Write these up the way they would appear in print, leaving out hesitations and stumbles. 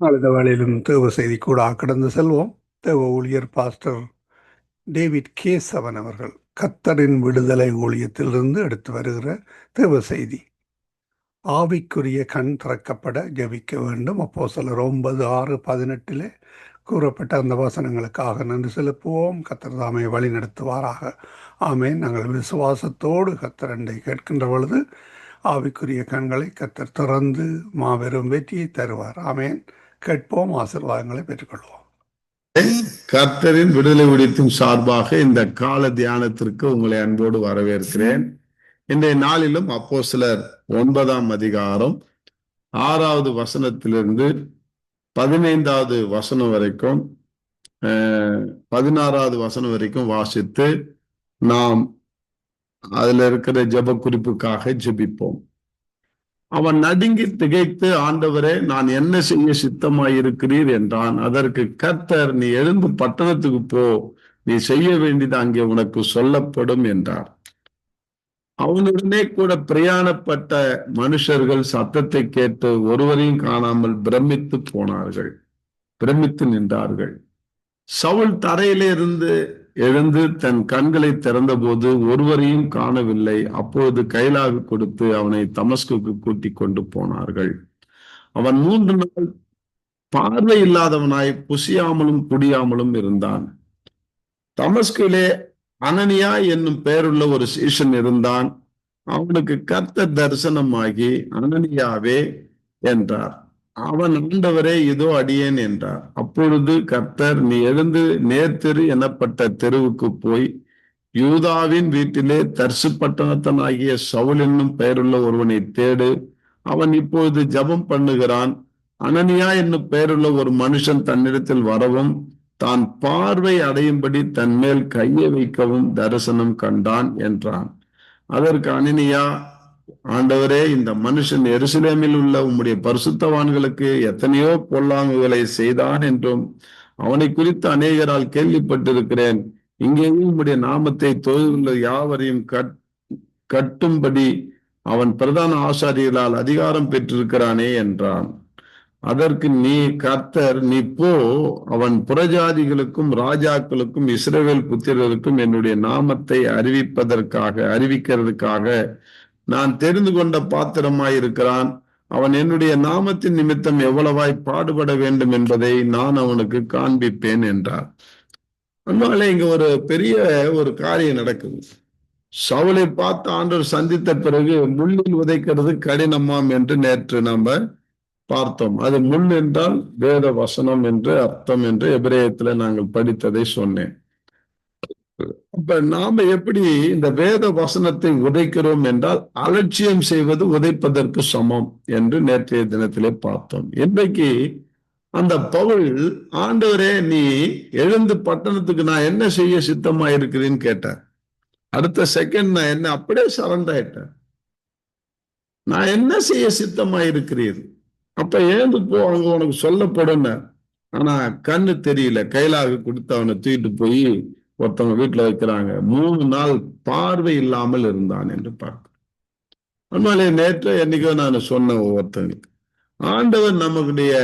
நாளித வேளையிலும் தேவ செய்தி கூட கடந்து செல்வோம். தேவ ஊழியர் பாஸ்டர் டேவிட் கேசவன் அவர்கள் கத்தரின் விடுதலை ஊழியத்திலிருந்து எடுத்து வருகிற தேவ செய்தி. ஆவிக்குரிய கண் திறக்கப்பட ஜெபிக்க வேண்டும். அப்போஸ்தலர் 9:6-18 கூறப்பட்ட அந்த வசனங்களுக்காக நன்றி செலுத்துவோம். கத்தர் தாமே வழி நடத்துவாராக. ஆமேன். நாங்கள் விசுவாசத்தோடு கத்தரண்டை கேட்கின்ற பொழுது ஆவிக்குரிய கண்களை கத்தர் திறந்து மாபெரும் வெற்றியை தருவார். ஆமேன். கேட்போம், ஆசீர்வாதங்களை பெற்றுக்கொள்வோம். கர்த்தரின் விடுதலை ஊழியத்தின் சார்பாக இந்த கால தியானத்திற்கு உங்களை அன்போடு வரவேற்கிறேன். இன்றைய நாளிலும் அப்போஸ்தலர் 9ஆம் அதிகாரம் 6வது வசனத்திலிருந்து 15வது வசனம் வரைக்கும் 16வது வசனம் வரைக்கும் வாசித்து நாம் அதுல இருக்கிற ஜெப குறிப்புக்காக ஜெபிப்போம். அவன் நடுங்கி திகைத்து, ஆண்டவரே, நான் என்ன செய்ய சித்தமாயிருக்கிறீர் என்றான். அதற்கு கர்த்தர், நீ எழுந்து பட்டணத்துக்கு போ, நீ செய்ய வேண்டியது அங்கே உனக்கு சொல்லப்படும் என்றார். அவனுடனே கூட பிரயாணப்பட்ட மனுஷர்கள் சத்தத்தை கேட்டு ஒருவரையும் காணாமல் பிரமித்து நின்றார்கள். சவுல் தரையிலே இருந்து எழுந்து தன் கண்களை திறந்தபோது ஒருவரையும் காணவில்லை. அப்போது கைலாகு கொடுத்து அவனை தமஸ்குக்கு கூட்டிக் கொண்டு போனார்கள். அவன் 3 நாள் பார்வை இல்லாதவனாய் புசியாமலும் குடியாமலும் இருந்தான். தமஸ்கிலே அனனியா என்னும் பெயருள்ள ஒரு சீஷன் இருந்தான். அவனுக்கு கர்த்தர் தரிசனமாகி, அனனியாவே என்றார். அவன், ஆண்டவரே, இதோ அடியேன் என்றார். அப்பொழுது கர்த்தர், நீ எழுந்து நேர்த்தெரு எனப்பட்ட தெருவுக்கு போய் யூதாவின் வீட்டிலே தர்சு பட்டணத்தனாகிய சவுல் என்னும் பெயருள்ள ஒருவனை தேடு. அவன் இப்பொழுது ஜெபம் பண்ணுகிறான். அனனியா என்னும் பெயருள்ள ஒரு மனுஷன் தன்னிடத்தில் வரவும் தான் பார்வை அடையும்படி தன் மேல் கையை வைக்கவும் தரிசனம் கண்டான் என்றான். அதற்கு அனனியா, ஆண்டவரே, இந்த மனுஷன் எருசலேமில் உள்ள உம்முடைய பரிசுத்தவான்களுக்கு எத்தனையோ பொல்லாங்குகளை செய்தான் என்றும் அவனை குறித்து அநேகரால் கேள்விப்பட்டிருக்கிறேன். இங்கேயும் உம்முடைய நாமத்தை தொழுதுள்ள யாவரையும் கட்டும்படி அவன் பிரதான ஆசாரியர்களால் அதிகாரம் பெற்றிருக்கிறானே என்றான். அதற்கு கர்த்தர், நீ போ, அவன் புறஜாதிகளுக்கும் ராஜாக்களுக்கும் இஸ்ரவேல் புத்திரருக்கும் என்னுடைய நாமத்தை அறிவிக்கிறதுக்காக நான் தெரிந்து கொண்ட பாத்திரமாயிருக்கிறான். அவன் என்னுடைய நாமத்தின் நிமித்தம் எவ்வளவாய் பாடுபட வேண்டும் என்பதை நான் அவனுக்கு காண்பிப்பேன் என்றார். அதனால இங்க ஒரு பெரிய ஒரு காரியம் நடக்குது. சவுலை பார்த்து ஆண்டவர் சந்தித்த பிறகு முள்ளில் உதைக்கிறது கடினமாம் என்று நேற்று நம்ம பார்த்தோம். அது முள் என்றால் வேத வசனம் என்று அர்த்தம் என்று எபிரேயத்துல நாங்கள் படித்ததை சொன்னேன். அப்ப நாம எப்படி இந்த வேத வசனத்தை உதைக்கிறோம் என்றால் அலட்சியம் செய்வது உதைப்பதற்கு சமம் என்று நேற்றைய தினத்திலே பார்த்தோம். இன்றைக்கு அந்த பவுல், ஆண்டவரே, நீ எழுந்து பட்டணத்துக்கு நான் என்ன செய்ய சித்தமா இருக்கிறேன்னு கேட்டார். அடுத்த செகண்ட் நான் என்ன அப்படியே சரண்டர் ஆயிட்டேன். நான் என்ன செய்ய சித்தமா இருக்கிறீர்? அப்ப எழுந்து போ, அங்க உனக்கு சொல்லப்படும். ஆனா கண்ணு தெரியல. கைலாக கொடுத்து அவனை தூக்கிட்டு போய் ஒருத்தவங்க வீட்டுல வைக்கிறாங்க. 3 நாள் பார்வை இல்லாமல் இருந்தான் என்று பார்க்க. அதனால நேற்று என்னைக்கோ நான் சொன்ன ஒவ்வொருத்தவங்களுக்கு, ஆண்டவர் நம்மளுடைய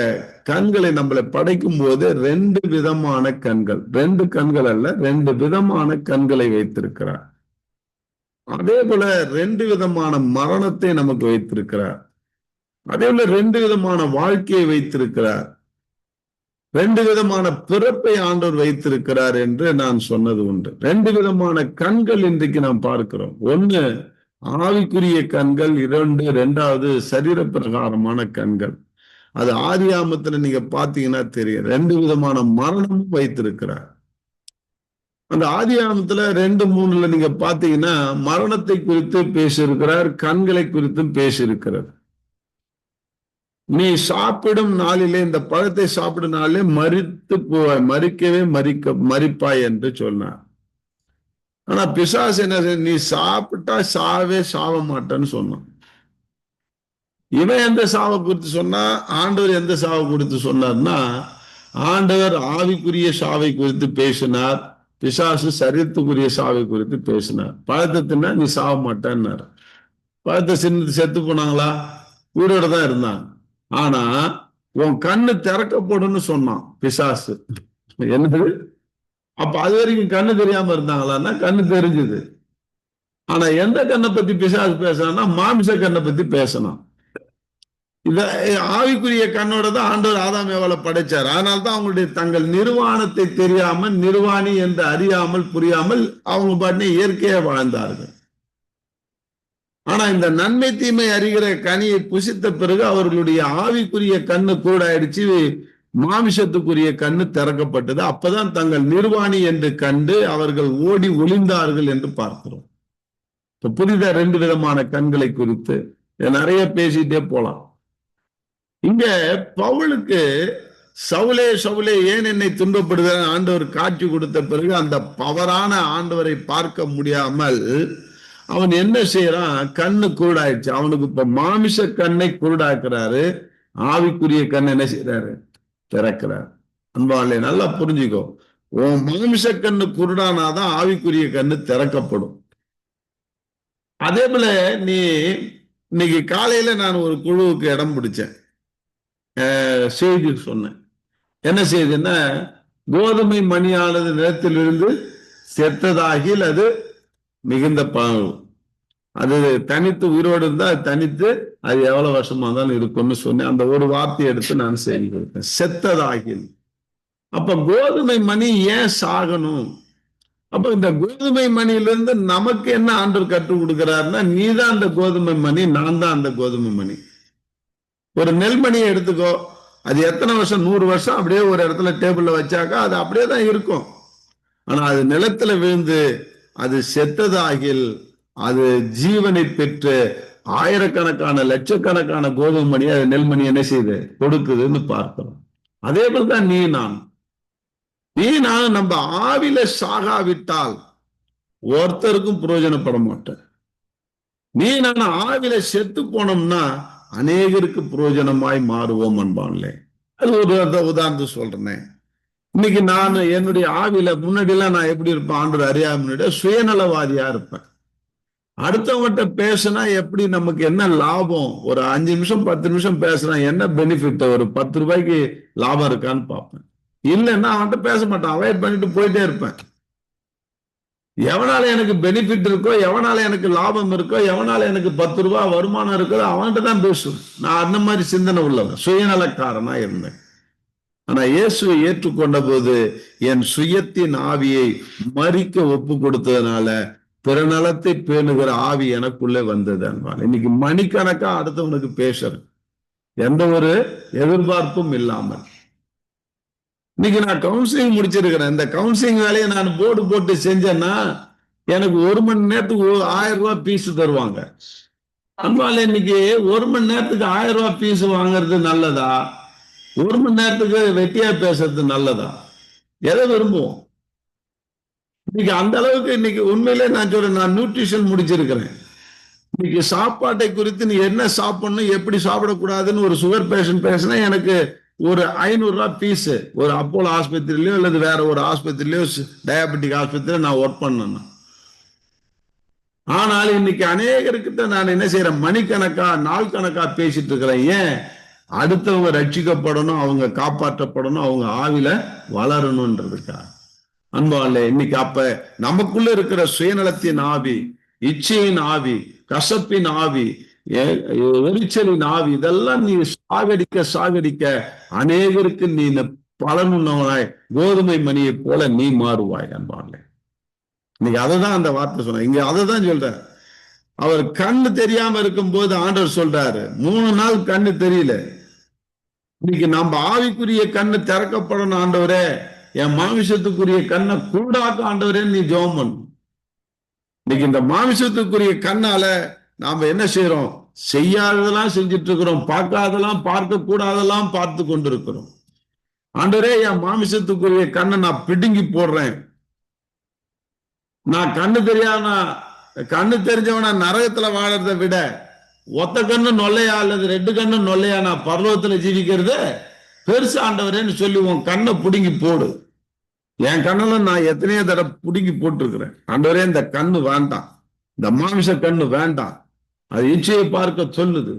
கண்களை நம்மளை படைக்கும் போது 2 விதமான கண்கள், 2 கண்கள் அல்ல, 2 விதமான கண்களை வைத்திருக்கிறார். அதே போல 2 விதமான மரணத்தை நமக்கு வைத்திருக்கிறார். அதே போல 2 விதமான வாழ்க்கையை வைத்திருக்கிறார். 2 விதமான பிறப்பை ஆண்டவர் வைத்திருக்கிறார் என்று நான் சொன்னது உண்டு. 2 விதமான கண்கள் இன்றைக்கு நாம் பார்க்கிறோம். ஒண்ணு ஆவிக்குரிய கண்கள், 2வது சரீர பிரகாரமான கண்கள். அது ஆதியாமத்துல நீங்க பாத்தீங்கன்னா தெரியும். 2 விதமான மரணமும் வைத்திருக்கிறார். அந்த ஆதியாமத்துல 2:3 நீங்க பாத்தீங்கன்னா மரணத்தை குறித்து பேசியிருக்கிறார், கண்களை குறித்தும் பேசியிருக்கிறார். நீ சாப்பிடும் நாளிலே, இந்த பழத்தை சாப்பிடும் நாளிலே மரித்து போவாய், மரிப்பாய் என்று சொன்னார். ஆனா பிசாசு என்ன, நீ சாப்பிட்டா சாவ மாட்டேன்னு சொன்னான். இவன் எந்த சாவை குறித்து சொன்னா, ஆண்டவர் எந்த சாவை குறித்து சொன்னார்னா, ஆண்டவர் ஆவிக்குரிய சாவை குறித்து பேசினார், பிசாசு சரீரத்துக்குரிய சாவை குறித்து பேசினார். பழத்தை தின்னா நீ சாவ மாட்டேன்னாரு. பழத்தை செத்து போனாங்களா? உயிரோட தான் இருந்தாங்க. ஆனா உன் கண்ணு திறக்கப்படும்னு சொன்னான் பிசாசு. என்னது? அப்ப அது வரைக்கும் கண்ணு தெரியாம இருந்தாங்களான்னா கண்ணு தெரிஞ்சுது. ஆனா எந்த கண்ணை பத்தி பிசாசு பேசினா மாமிச கண்ணை பத்தி பேசணும். இத ஆவிக்குரிய கண்ணோட தான் ஆண்டவர் ஆதாம் ஏவாளை படைச்சார். அதனால்தான் அவங்களுடைய தங்கள் நிர்வாணத்தை தெரியாமல், நிர்வாணி என்று அறியாமல் புரியாமல் அவங்க பாட்டு இயற்கையா வாழ்ந்தார்கள். ஆனா இந்த நன்மை தீமை அறிகிற கனியை புசித்த பிறகு அவர்களுடைய ஆவிக்குரிய கண்ணு கூடாயிடுச்சு, மாமிசத்துக்குரிய கண்ணு திறக்கப்பட்டது. அப்பதான் தங்கள் நிர்வாணி என்று கண்டு அவர்கள் ஓடி ஒளிந்தார்கள் என்று பார்க்கிறோம். புரித 2 விதமான கண்களை குறித்து நிறைய பேசிட்டே போலாம். இங்க பவுலுக்கு சவுலே சவுலே ஏன் என்னை துன்பப்படுகிற ஆண்டவர் காட்சி கொடுத்த பிறகு அந்த பவரான ஆண்டவரை பார்க்க முடியாமல் அவன் என்ன செய்யறான்? கண்ணு குருடாயிடுச்சு. அவனுக்கு இப்ப மாமிச கண்ணை குருடாக்குறாரு, ஆவிக்குரிய கண் என்ன செய்யறாரு? திறக்கிறார். அன்பாலே நல்லா புரிஞ்சுக்கோ, உன் மாமிச கண்ணு குருடானாதான் ஆவிக்குரிய கண்ணு திறக்கப்படும். அதே போல நீ இன்னைக்கு காலையில நான் ஒரு குழுவுக்கு இடம் பிடிச்சேன், செய்தி சொன்னேன். என்ன செய்தின்னா, கோதுமை மணியானது நிலத்திலிருந்து செத்ததாகில் அது மிகுந்த பாவம், அது தனித்து உயிரோடு இருந்தா அது தனித்து அது எவ்வளவு வருஷமா இருந்தாலும் இருக்கும்னு சொன்னேன். அந்த ஒரு வார்த்தையை எடுத்து நான் செய்தி கொடுத்தேன், செத்ததாகில். அப்ப கோதுமை மணி ஏன் சாகணும்? அப்ப இந்த கோதுமை மணியிலிருந்து நமக்கு என்ன ஆண்டவர் கற்றுக் கொடுக்கிறாருன்னா, நீ தான் அந்த கோதுமை மணி, நான் தான் அந்த கோதுமை மணி. ஒரு நெல்மணியை எடுத்துக்கோ, அது எத்தனை வருஷம், 100 வருஷம் அப்படியே ஒரு இடத்துல டேபிள்ல வச்சாக்கா அது அப்படியே தான் இருக்கும். ஆனா அது நிலத்துல விழுந்து அது செத்ததாகில் அது ஜீவனை பெற்று ஆயிரக்கணக்கான லட்சக்கணக்கான கோதுமை மணி அது நெல்மணி என்ன செய்யுது? கொடுக்குதுன்னு பார்க்கிறோம். அதே போலதான் நீ நான் நம்ம ஆவில சாகாவிட்டால் ஒருத்தருக்கும் பிரயோஜனப்பட மாட்டேன். நீ நான் ஆவில செத்து போனோம்னா அநேகருக்கு பிரயோஜனமாய் மாறுவோம் அன்பான்லே. அது ஒரு உதாரணத்தை சொல்றேன். இன்னைக்கு நான் என்னுடைய ஆவில முன்னாடிலாம் நான் எப்படி இருப்பேன்? ஆண்டவர் அறியாம சுயநலவாதியா இருப்பேன். அடுத்தவங்கிட்ட பேசினா எப்படி நமக்கு என்ன லாபம்? ஒரு 5 நிமிஷம் 10 நிமிஷம் பேசினா என்ன பெனிஃபிட்? ஒரு 10 ரூபாய்க்கு லாபம் இருக்கான்னு பார்ப்பேன். இல்லைன்னா அவன்கிட்ட பேச மாட்டான், அவாய்ட் பண்ணிட்டு போயிட்டே இருப்பேன். எவனால எனக்கு பெனிஃபிட் இருக்கோ, எவனால எனக்கு லாபம் இருக்கோ, எவனால எனக்கு 10 ரூபாய் வருமானம் இருக்கோ அவன்கிட்ட தான் பேசுவேன். நான் அந்த மாதிரி சிந்தனை உள்ளவன், சுயநலக்காரனா இருந்தேன். ஆனா இயேசுவை ஏற்றுக்கொண்ட போது என் சுயத்தின் ஆவியை மறிக்க ஒப்பு கொடுத்ததுனால பிறநலத்தை பேணுகிற ஆவி எனக்குள்ளே வந்தது. இன்னைக்கு மணிக்கணக்கா அடுத்தவனுக்கு பேசுறேன், எந்த ஒரு எதிர்பார்ப்பும் இல்லாமல். இன்னைக்கு நான் கவுன்சிலிங் முடிச்சிருக்கிறேன். இந்த கவுன்சிலிங் வேலையை நான் போர்டு போட்டு செஞ்சேன்னா எனக்கு 1 மணி நேரத்துக்கு 1000 ரூபாய் பீஸ் தருவாங்க. அன்பால இன்னைக்கு 1 மணி நேரத்துக்கு 1000 ரூபாய் பீஸ் வாங்குறது நல்லதா? 1 மணி நேரத்துக்கு வெட்டியா பேசுறது நல்லதா? எதை விரும்புவோம்? இன்னைக்கு அந்த அளவுக்கு இன்னைக்கு உண்மையிலே நான் சொல்றேன், நான் நியூட்ரிஷன் முடிச்சிருக்கிறேன். இன்னைக்கு சாப்பாட்டை குறித்து நீ என்ன சாப்பிடணும், எப்படி சாப்பிடக்கூடாதுன்னு ஒரு சுகர் பேஷண்ட் பேசினா எனக்கு ஒரு 500 ரூபாய் பீஸ் ஒரு அப்போலோ ஆஸ்பத்திரியிலயோ அல்லது வேற ஒரு ஆஸ்பத்திரியிலயோ டயபெட்டிக் ஆஸ்பத்திரியில நான் ஒர்க் பண்ணேன். ஆனால் இன்னைக்கு அநேகர்கிட்ட நான் என்ன செய்யறேன்? மணிக்கணக்கா நாள் கணக்கா பேசிட்டு இருக்கிறேன். ஏன்? அடுத்தவங்க ரட்சிக்கப்படணும், அவங்க காப்பாற்றப்படணும், அவங்க ஆவில வளரணும்ன்றதுக்கா. அன்பாலே இன்னைக்கு அப்ப நமக்குள்ள இருக்கிற சுயநலத்தின் ஆவி, இச்சையின் ஆவி, கசப்பின் ஆவி, எரிச்சலின் ஆவி, இதெல்லாம் நீ சாகடிக்க அநேகருக்கு நீ பலனுள்ளவனாய் கோதுமை மணியை போல நீ மாறுவாய். அன்பாலே இன்னைக்கு அதைதான் அந்த வார்த்தை சொன்ன, இங்க அதைதான் சொல்ற. அவர் கண்ணு தெரியாம இருக்கும் போது ஆண்டவர் சொல்றாரு, 3 நாள் கண்ணு தெரியல. இன்னைக்கு நம்ம ஆவிக்குரிய கண்ணு திறக்கப்படணும். ஆண்டவரே என் மாமிசத்துக்குரிய கண்ணை கூடாக்க ஆண்டவரே நீ ஜெபம் பண்ணு. இன்னைக்கு இந்த மாமிசத்துக்குரிய கண்ணால நாம என்ன செய்யறோம்? செய்யாததெல்லாம் செஞ்சிட்டு இருக்கிறோம், பார்க்காதெல்லாம் பார்க்க கூடாதெல்லாம் பார்த்து கொண்டிருக்கிறோம். ஆண்டவரே என் மாமிசத்துக்குரிய கண்ணை நான் பிடுங்கி போடுறேன். நான் கண்ணு தெரிஞ்சவனா நரகத்துல வாழறதை விட ஒத்த கண்ணு நொல்லையா அல்லது 2 கண்ணு நொல்லையா நான் பரலோகத்துல ஜீவிக்கிறது பெருசு ஆண்டவரேன்னு சொல்லி உன் கண்ணை பிடுங்கி போடு. என் கண்ணுல நான் எத்தனையோ தடவை பிடுங்கி போட்டிருக்கிறேன். ஆண்டவரே இந்த கண்ணு வேண்டாம், இந்த மாமிச கண்ணு வேண்டாம், அது இச்சையை பார்க்க சொல்லுது,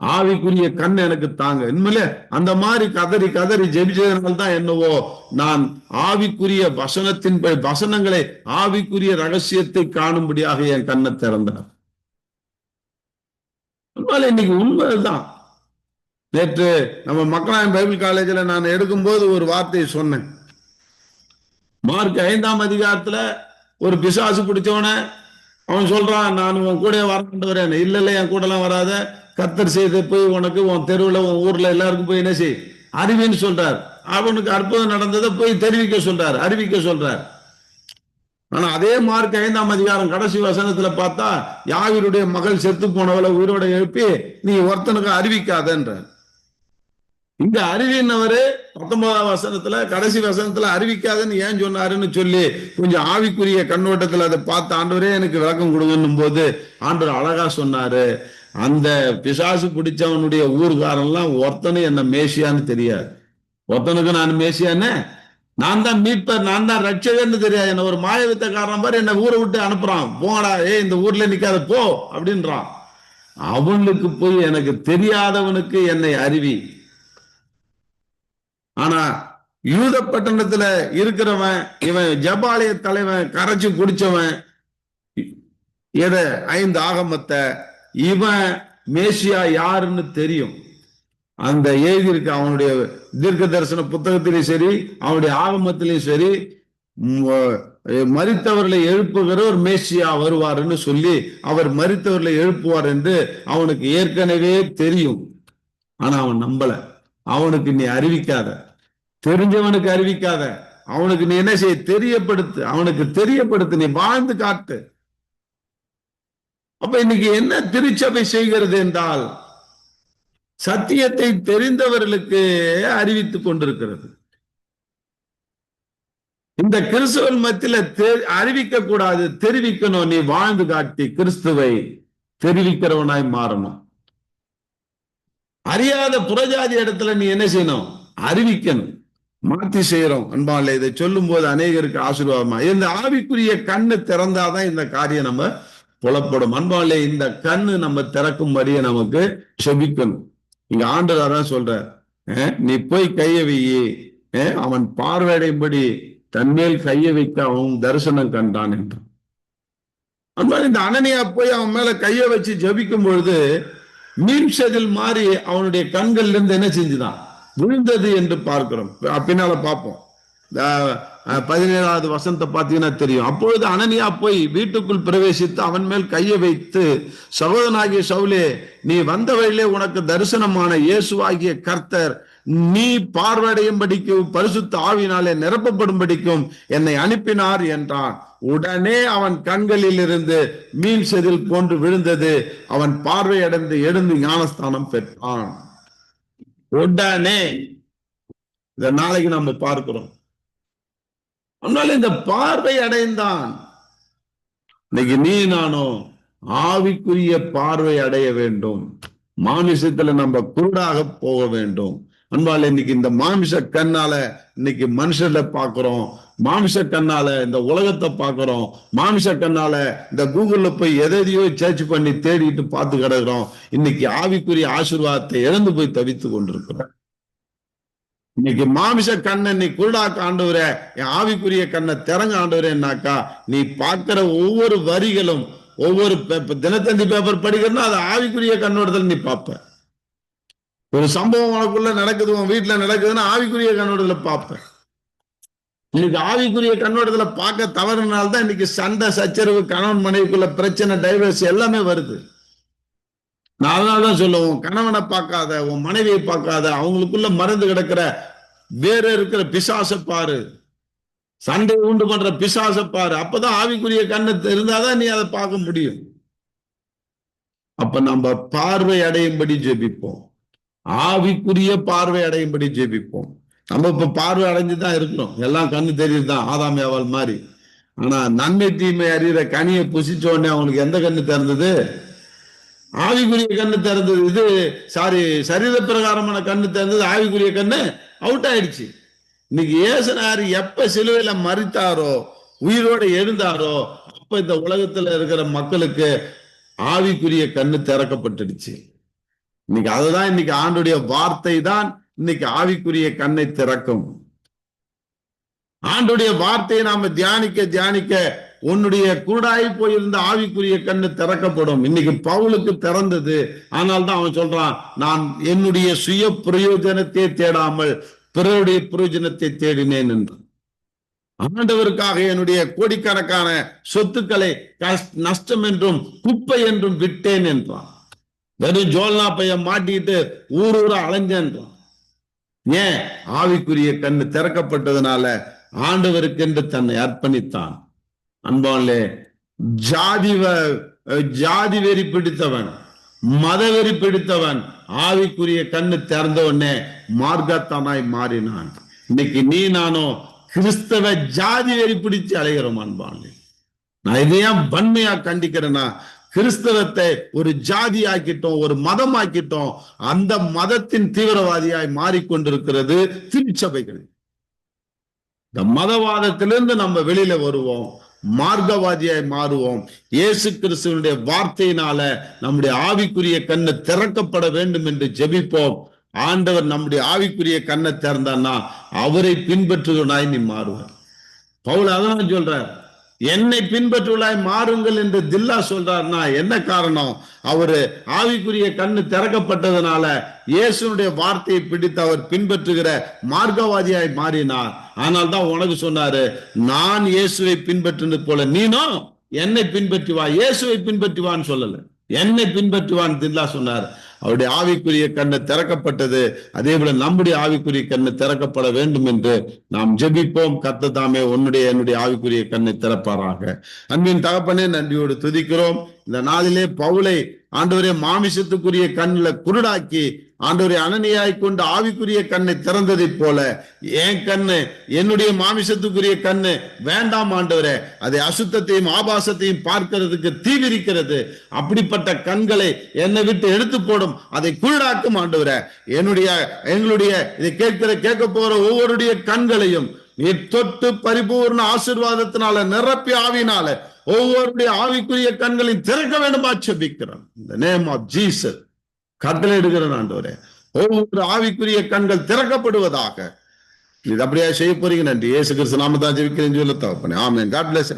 ஆவிக்குரிய கண் எனக்கு தாங்க. உண்மையிலே அந்த மாதிரி கதறி கதறி ஜெபிச்சதுனால தான் என்னவோ நான் ஆவிக்குரிய வசனங்களை ஆவிக்குரிய ரகசியத்தை காணும்படியாக என் கண்ணை திறந்தார். உண்மையில இன்னைக்கு உண்மைதான். நேற்று நம்ம மக்களாயம் பைபிள் காலேஜில் நான் எடுக்கும்போது ஒரு வார்த்தையை சொன்னேன். மார்க் 5ஆம் அதிகாரத்துல ஒரு பிசாசு பிடிச்சவன அவன் சொல்றான், நான் உன் கூட வரேன். இல்ல என் கூட எல்லாம் வராத, கர்த்தர் செய்து போய் உனக்கு உன் தெருவில் உன் ஊர்ல எல்லாருக்கும் போய் என்ன செய் அறிவின்னு சொல்றார். அவனுக்கு அற்புதம் நடந்ததை போய் தெரிவிக்க சொல்றார், அறிவிக்க சொல்றார். ஆனா அதே மார்க் 5ஆம் அதிகாரம் கடைசி வசனத்துல பார்த்தா யாவீருடைய மகள் செத்து போனவளை உயிரோட எழுப்பி நீ ஒருத்தனுக்கு அறிவிக்காதன்ற. இங்க அறிவினவரு 19ஆம் வசனத்துல கடைசி வசனத்துல அறிவிக்காதுன்னு ஏன் சொன்னாருன்னு சொல்லி கொஞ்சம் ஆவிக்குரிய கண்ணோட்டத்துல அதை பார்த்து ஆண்டவரே எனக்கு விளக்கம் கொடுங்கன்னும் போது ஆண்டவர் அழகா சொன்னாரு, அந்த பிசாசு பிடிச்சவனுடைய ஊர்காரெல்லாம் ஒருத்தனு என்ன மேசியான்னு தெரியாது. ஒருத்தனுக்கு நான் மேசியான்னு, நான் தான் மீட்பர், நான் தான் ரட்சகர்னு தெரியாது. என்ன ஒரு மாயவித்தக்காரன் பாரு என்ன ஊரை விட்டு அனுப்புறான், போங்கடா இந்த ஊர்ல நிக்காத போ அப்படின்றான். அவனுக்கு போய் எனக்கு தெரியாதவனுக்கு என்னை அறிவி. ஆனா யூத பட்டணத்துல இருக்கிறவன், இவன் ஜபாலய தலைவன், கரைச்சு குடிச்சவன், 5 ஆகமத்தை, இவன் மேசியா யாருன்னு தெரியும். அந்த எழுதியிருக்கு அவனுடைய தீர்க்க தரிசன புத்தகத்திலையும் சரி அவனுடைய ஆகமத்திலையும் சரி, மரித்தவர்களை எழுப்புகிற ஒரு மேசியா வருவார்னு சொல்லி அவர் மரித்தவர்களை எழுப்புவார் என்று அவனுக்கு ஏற்கனவே தெரியும். ஆனா அவன் நம்பல. அவனுக்கு நீ அறிவிக்காத, தெரிஞ்சவனுக்கு அறிவிக்காத, அவனுக்கு நீ என்ன செய்ய தெரியப்படுத்து, அவனுக்கு தெரியப்படுத்து, நீ வாழ்ந்து காட்டு. அப்ப இன்னைக்கு என்ன திருச்சபை செய்கிறது என்றால் சத்தியத்தை தெரிந்தவர்களுக்கு அறிவித்துக் கொண்டிருக்கிறது. இந்த கிறிஸ்துவன் மத்தியில அறிவிக்க கூடாது, தெரிவிக்கணும். நீ வாழ்ந்து காட்டி கிறிஸ்துவை தெரிவிக்கிறவனாய் மாறணும். அறியாத புறஜாதி இடத்துல நீ என்ன செய்யணும், அறிவிக்கணும். மாத்தி செய்யறோம் அன்பால. இதை சொல்லும் போது அநேகருக்கு ஆசீர்வாதமா இந்த ஆவிக்குரிய கண்ணு திறந்தாதான் இந்த காரியம் நம்ம புலப்படும். அன்பாலே இந்த கண்ணு நம்ம திறக்கும்படியே நமக்கு செபிக்கணும். இங்க ஆண்டவர் தான் சொல்ற, நீ போய் கைய வையி, அவன் பார்வையடையும்படி தன்மேல் கைய வைக்க அவன் தரிசனம் கண்டான் என்றான். அன்பால இந்த அனனியா போய் அவன் மேல கைய வச்சு ஜபிக்கும் பொழுது மீன்சதில் மாறி அவனுடைய கண்கள்ல இருந்து என்ன செஞ்சுதான் விழுந்தது என்று பார்க்கிறோம். பின்னால பார்ப்போம். 17வது வசனத்தை பார்த்தீங்கன்னா தெரியும். அப்பொழுது அனனியா போய் வீட்டுக்குள் பிரவேசித்து அவன் மேல் கையை வைத்து, சகோதரனாகிய சவுலே, நீ வந்த வழியிலே உனக்கு தரிசனமான இயேசுவாகிய கர்த்தர் நீ பார்வையடையும்படிக்கும் பரிசுத்த ஆவியினாலே நிரப்பப்படும்படிக்கும் என்னை அனுப்பினார் என்றான். உடனே அவன் கண்களில் இருந்து மீன் செதில் போன்று விழுந்தது. அவன் பார்வையடைந்து எழுந்து ஞானஸ்தானம் பெற்றான். உடனே இந்த நாளைக்கு நம்ம பார்க்கிறோம். அதனால இந்த பார்வை அடைந்தான். இன்னைக்கு நீ நானும் ஆவிக்குரிய பார்வை அடைய வேண்டும். மாமிசத்துல நம்ம குருடாக போக வேண்டும். அன்பால இன்னைக்கு இந்த மாமிச கண்ணால இன்னைக்கு மனுஷர்ல பாக்குறோம், மாமிச கண்ணால இந்த உலகத்தை பாக்குறோம், மாமிச கண்ணால இந்த கூகுள்ல போய் எதையோ சர்ச் பண்ணி தேடிட்டு பார்த்து கிடக்கிறோம். இன்னைக்கு ஆவிக்குரிய ஆசீர்வாதத்தை இழந்து போய் தவித்து கொண்டிருக்கிறோம். இன்னைக்கு மாமிச கண்ணை நீ குருடாக்க ஆண்டவர, என் ஆவிக்குரிய கண்ணை திறங்க ஆண்டவரேன்னாக்கா, நீ பார்க்கிற ஒவ்வொரு வரிகளும், ஒவ்வொரு தினத்தந்தி பேப்பர் படிக்கிறனா அது ஆவிக்குரிய கண்ணோட்டத்தில் நீ பார்ப்ப. ஒரு சம்பவம் உனக்குள்ள நடக்குது, உன் வீட்டுல நடக்குதுன்னா ஆவிக்குரிய கண்ணோட்டத்துல பார்ப்ப. இன்னைக்கு ஆவிக்குரிய கண்ணோட்டத்துல பார்க்க தவறுனால்தான் இன்னைக்கு சண்டை சச்சரவு, கணவன் மனைவிக்குள்ள பிரச்சனை, டைவர்ஸ் எல்லாமே வருது. நான் அதனாலதான் சொல்லுவோம், கணவனை பார்க்காத, உன் மனைவியை பார்க்காத, அவங்களுக்குள்ள மறந்து கிடக்கிற வேற இருக்கிற பிசாசை பாரு, சண்டை உண்டு பண்ற பிசாசை பாரு. அப்பதான் ஆவிக்குரிய கண்ணு இருந்தாதான் நீ அதை பார்க்க முடியும். அப்ப நம்ம பார்வை அடையும்படி ஜெபிப்போம், ஆவிக்குரிய பார்வை அடையும்படி ஜெபிப்போம். நம்ம இப்ப பார்வை அடைஞ்சுதான் இருக்கிறோம், எல்லாம் கண்ணு தெரியுதுதான், ஆதாம் ஏவாள் மாதிரி. ஆனா நன்மை தீமை அறிகிற கனியை புசிச்ச உடனே அவனுக்கு எந்த கண்ணு திறந்தது? ஆவிக்குரிய கண்ணு திறந்தது. இது சரீர பிரகாரமான கண்ணு திறந்தது, ஆவிக்குரிய கண்ணு அவுட் ஆயிடுச்சு. இன்னைக்கு இயேசுனார் எப்ப சிலுவையில மரித்தாரோ, உயிரோட எழுந்தாரோ, அப்ப இந்த உலகத்துல இருக்கிற மக்களுக்கு ஆவிக்குரிய கண்ணு திறக்கப்பட்டுடுச்சு. இன்னைக்கு அதுதான், இன்னைக்கு ஆண்டுடைய வார்த்தை தான் இன்னைக்கு ஆவிக்குரிய கண்ணை திறக்கும். ஆண்டுடைய வார்த்தையை நாம தியானிக்க தியானிக்க உன்னுடைய குருடாய் போயிருந்த ஆவிக்குரிய கண்ணு திறக்கப்படும். இன்னைக்கு பவுலுக்கு திறந்தது. ஆனால் தான் அவன் சொல்றான், நான் என்னுடைய சுய பிரயோஜனத்தை தேடாமல் பிறருடைய பிரயோஜனத்தை தேடினேன் என்று. ஆண்டவருக்காக என்னுடைய கோடிக்கணக்கான சொத்துக்களை நஷ்டம் என்றும் குப்பை என்றும் விட்டேன் என்றான். வெறும் ஜோல்னா பையன் மாட்டிட்டு ஊர் ஊரா அலைஞ்சேன்றான். ஏன்? ஆவிக்குரிய கண்ணு திறக்கப்பட்டதுனால ஆண்டவருக்கென்று தன்னை அர்ப்பணித்தான். அன்பாலே, ஜாதி வெறி பிடித்தவன், மத வெறி பிடித்தவன் ஆவிக்குரிய கண்ணு திறந்த உடனே மார்க்கத்தானாய் மாறினான். இன்னைக்கு நீ நானும் கிறிஸ்தவ ஜாதி வெறி பிடிச்சு அலைகிறோம். அன்பாலே, நான் இதையும் வன்மையா கண்டிக்கிறேன்னா, கிறிஸ்தவத்தை ஒரு ஜாதி ஆக்கிட்டோம், ஒரு மதம் ஆக்கிட்டோம். அந்த மதத்தின் தீவிரவாதியாய் மாறிக்கொண்டிருக்கிறது திருச்சபைகள். இந்த மதவாதத்திலிருந்து நம்ம வெளியில வருவோம், மார்க்கவாதியாய் மாறுவோம். இயேசு கிறிஸ்துவனுடைய வார்த்தையினால நம்முடைய ஆவிக்குரிய கண்ணு திறக்கப்பட வேண்டும் என்று ஜெபிப்போம். ஆண்டவர் நம்முடைய ஆவிக்குரிய கண்ணை திறந்தான்னா அவரை பின்பற்றுவனாய் நீ மாறுவார். பவுல் அதான் சொல்றார், என்னை பின்பற்றுவதாய் மாறுங்கள் என்று தில்லா சொல்றாருன்னா என்ன காரணம்? அவரு ஆவிக்குரிய கண்ணு திறக்கப்பட்டதுனால இயேசுனுடைய வார்த்தையை பிடித்து அவர் பின்பற்றுகிற மார்க்கவாதியாய் மாறினார். ஆனால் தான் உனக்கு சொன்னாரு, நான் இயேசுவை பின்பற்றினது போல நீனும் என்னை பின்பற்றுவா. இயேசுவை பின்பற்றுவான்னு சொல்லல, என்னை பின்பற்றுவான் தில்லா சொன்னார். அவருடைய ஆவிக்குரிய கண்ணு திறக்கப்பட்டது. அதே போல நம்முடைய ஆவிக்குரிய கண்ணு திறக்கப்பட வேண்டும் என்று நாம் ஜெபிப்போம். கர்த்தர் தாமே என்னுடைய ஆவிக்குரிய கண்ணை திறப்பாராக. அன்பின் தகப்பனே, நன்றியோடு துதிக்கிறோம். இந்த நாளிலே பவுலை ஆண்டவரே மாமிசத்துக்குரிய கண்ணுல குருடாக்கி ஆண்டவரை அனனியாய் கொண்டு ஆவிக்குரிய கண்ணை திறந்ததை போல என் கண்ணு, என்னுடைய மாமிசத்துக்குரிய கண்ணு வேண்டாம் ஆண்டவரே, அதை அசுத்தத்தையும் ஆபாசத்தையும் பார்க்கிறதுக்கு தீவிரிக்கிறது. அப்படிப்பட்ட கண்களை என்னை விட்டு எடுத்து போடும், அதை குருடாக்கும் ஆண்டவரே. எங்களுடைய இதை கேட்க போற ஒவ்வொருடைய கண்களையும் நீ தொட்டு பரிபூர்ண ஆசீர்வாதத்தினால நிரப்பி ஆவினால ஒவ்வொருடைய ஆவிக்குரிய கண்களையும் திறக்க வேண்டுமா ஜெபிக்கிறோம். இந்த நேம் ஆஃப் ஜீசஸ் கட்டளை எடுக்கிறேன் ஆண்டவரே, ஒவ்வொரு ஆவிக்குரிய கண்கள் திறக்கப்படுவதாக. இது அப்படியே செய்ய போறீங்க. நன்றி. இயேசு கிறிஸ்து நாமத்தான் ஜெபிக்கிறேன் சொல்ல தகப்பனே. ஆமென். God plus.